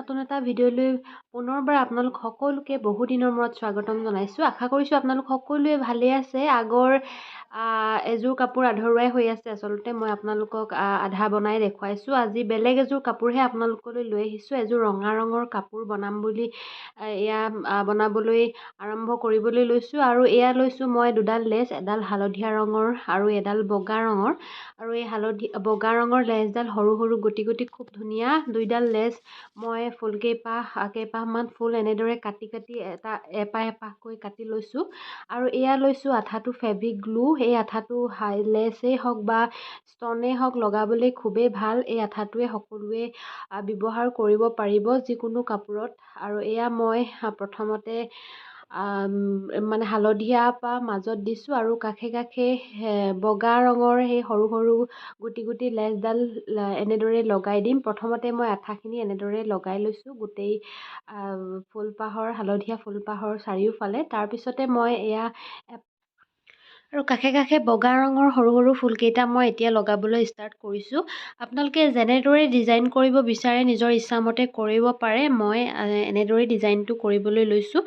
নতুন এটা ভিডিঅ'লৈ পুনৰবাৰ আপোনালোক সকলোকে বহু দিনৰ মূৰত স্বাগতম জনাইছোঁ। আশা কৰিছোঁ আপোনালোক সকলোৱে ভালেই আছে। আগৰ এযোৰ কাপোৰ আধৰুৱাই হৈ আছে। আচলতে মই আপোনালোকক আধা বনাই দেখুৱাইছোঁ। আজি বেলেগ এযোৰ কাপোৰহে আপোনালোকলৈ লৈ আহিছোঁ। এযোৰ ৰঙা ৰঙৰ কাপোৰ বনাম বুলি বনাবলৈ আৰম্ভ কৰিবলৈ লৈছোঁ। আৰু এয়া লৈছোঁ মই দুডাল লেচ, এডাল হালধীয়া ৰঙৰ আৰু এডাল বগা ৰঙৰ। আৰু এই বগা ৰঙৰ লেচডাল সৰু সৰু গুটি গুটি খুব ধুনীয়া। দুইডাল লেচ মই কেইপাহমান ফুল এনেদৰে কাটি কাটি এপাহকৈ কাটি লৈছোঁ। আৰু এয়া লৈছোঁ আঠাটো ফেব্ৰিক গ্লু। এই আঠাটো লেচেই হওক বা ষ্টনেই হওক লগাবলৈ খুবেই ভাল। এই আঠাটোৱে সকলোৱে ব্যৱহাৰ কৰিব পাৰিব যিকোনো কাপোৰত। আৰু এয়া মই প্ৰথমতে হালধীয়া পৰা মাজত দিছোঁ আৰু কাষে কাষে বগা ৰঙৰ সেই সৰু সৰু গুটি গুটি লেচডাল এনেদৰে লগাই দিম। প্ৰথমতে মই আঠাখিনি এনেদৰে লগাই লৈছোঁ গোটেই হালধীয়া ফুলপাহৰ চাৰিওফালে। তাৰপিছতে মই এয়া আৰু কাষে কাষে বগা ৰঙৰ সৰু সৰু ফুলকেইটা মই এতিয়া লগাবলৈ ষ্টাৰ্ট কৰিছোঁ। আপোনালোকে যেনেদৰে ডিজাইন কৰিব বিচাৰে নিজৰ ইচ্ছামতে কৰিব পাৰে। মই এনেদৰে ডিজাইনটো কৰিবলৈ লৈছোঁ।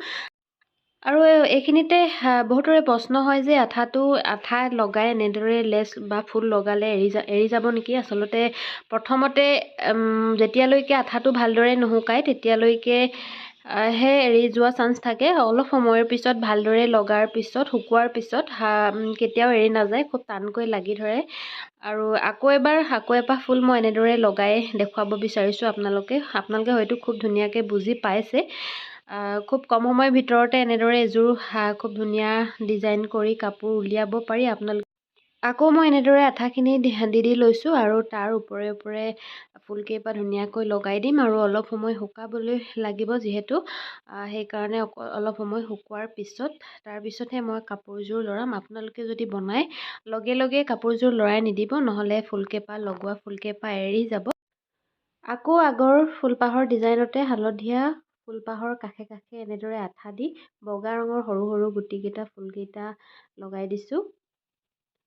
আৰু এইখিনিতে বহুতৰে প্ৰশ্ন হয় যে আঠা লগাই এনেদৰে লেচ বা ফুল লগালে এৰি যাব নেকি? আচলতে প্ৰথমতে যেতিয়ালৈকে আঠাটো ভালদৰে নুশুকায় তেতিয়ালৈকে এৰি যোৱা চান্স থাকে। অলপ সময়ৰ পিছত ভালদৰে লগাৰ পিছত শুকোৱাৰ পিছত কেতিয়াও এৰি নাযায়, খুব টানকৈ লাগি ধৰে। আৰু আকৌ এপাহ ফুল মই এনেদৰে লগাই দেখুৱাব বিচাৰিছোঁ আপোনালোকে হয়তো খুব ধুনীয়াকৈ বুজি পাইছে। খুব কম সময়ৰ ভিতৰতে এনেদৰে এযোৰ খুব ধুনীয়া ডিজাইন কৰি কাপোৰ উলিয়াব পাৰি। আকৌ মই এনেদৰে আঠাখিনি দি লৈছোঁ আৰু তাৰ ওপৰে ওপৰে ফুলকেইপাহ ধুনীয়াকৈ লগাই দিম। আৰু অলপ সময় শুকাবলৈ লাগিব যিহেতু, সেইকাৰণে অলপ সময় শুকোৱাৰ তাৰপিছতহে মই কাপোৰযোৰ লৰাম। আপোনালোকে যদি বনাই লগে লগে কাপোৰযোৰ লৰাই নিদিব, নহ'লে ফুলকেইপাহ এৰি যাব। আকৌ আগৰ ফুলপাহৰ ডিজাইনতে হালধীয়া ফুলপাহৰ কাষে কাষে এনেদৰে আঠা দি বগা ৰঙৰ সৰু সৰু গুটিকেইটা ফুলকেইটা লগাই দিছোঁ।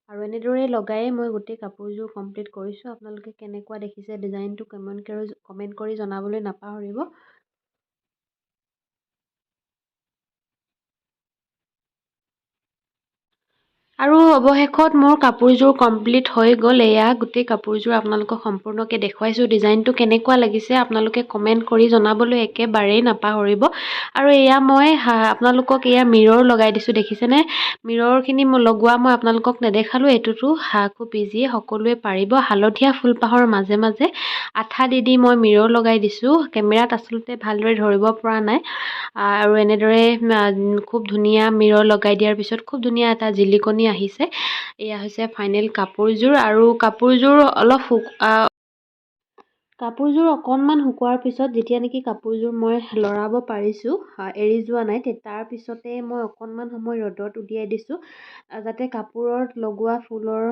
আৰু এনেদৰে লগাই মই গোটেই কাপোৰযোৰ কমপ্লিট কৰিছোঁ। আপোনালোকে কেনেকুৱা দেখিছে ডিজাইনটো কমেণ্ট কৰি জনাবলৈ নাপাহৰিব। আৰু অৱশেষত মোৰ কাপোৰযোৰ কমপ্লিট হৈ গ'ল। এয়া গোটেই কাপোৰযোৰ আপোনালোকক সম্পূৰ্ণকৈ দেখুৱাইছোঁ। ডিজাইনটো কেনেকুৱা লাগিছে আপোনালোকে কমেণ্ট কৰি জনাবলৈ একেবাৰেই নাপাহৰিব। আৰু এয়া মই আপোনালোকক মিৰৰ লগাই দিছোঁ, দেখিছেনে? মিৰৰখিনি লগোৱা মই আপোনালোকক নেদেখালোঁ। এইটোতো খুব ইজিয়ে সকলোৱে পাৰিব। হালধীয়া ফুলপাহৰ মাজে মাজে আঠা দি মই মিৰৰ লগাই দিছোঁ। কেমেৰাত আচলতে ভালদৰে ধৰিব পৰা নাই। আৰু এনেদৰে খুব ধুনীয়া মিৰৰ লগাই দিয়াৰ পিছত খুব ধুনীয়া এটা জিলিকনি আহিছে। এয়া হৈছে ফাইনেল কাপোৰযোৰ। আৰু কাপোৰযোৰ অকণমান শুকোৱাৰ পিছত যেতিয়া নেকি কাপোৰযোৰ মই লৰাব পাৰিছোঁ, এৰি যোৱা নাই, তাৰপিছতে মই অকণমান সময় ৰ'দত উলিয়াই দিছোঁ যাতে কাপোৰত লগোৱা ফুলৰ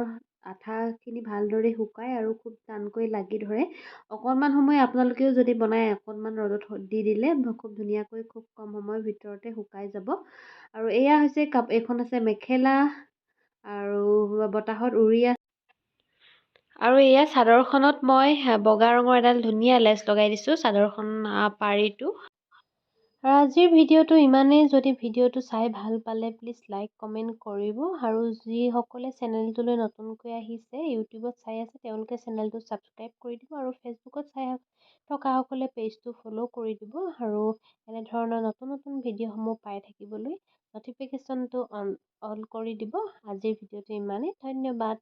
আঠাখিনি ভালদৰে শুকায় আৰু খুব টানকৈ লাগি ধৰে। অকণমান সময় আপোনালোকেও যদি বনাই অকণমান ৰ'দত দি দিলে খুব ধুনীয়াকৈ খুব কম সময়ৰ ভিতৰতে শুকাই যাব। আৰু এয়া হৈছে এইখন আছে মেখেলা আৰু বতাহত উৰি আছে। আৰু এয়া চাদৰখনত মই বগা ৰঙৰ এডাল ধুনীয়া লেচ লগাই দিছোঁ চাদৰখন পাৰিটো। আৰু আজিৰ ভিডিঅ'টো ইমানেই। যদি ভিডিঅ'টো চাই ভাল পালে প্লিজ লাইক কমেণ্ট কৰিব। আৰু যিসকলে চেনেলটোলৈ নতুনকৈ আহিছে, ইউটিউবত চাই আছে, তেওঁলোকে চেনেলটো ছাবস্ক্ৰাইব কৰি দিব। আৰু ফেচবুকত চাই থকাসকলে পেজটো ফ'ল' কৰি দিব। আৰু এনেধৰণৰ নতুন নতুন ভিডিঅ'সমূহ পাই থাকিবলৈ ন'টিফিকেশ্যনটো অন কৰি দিব। আজিৰ ভিডিঅ'টো ইমানেই। ধন্যবাদ।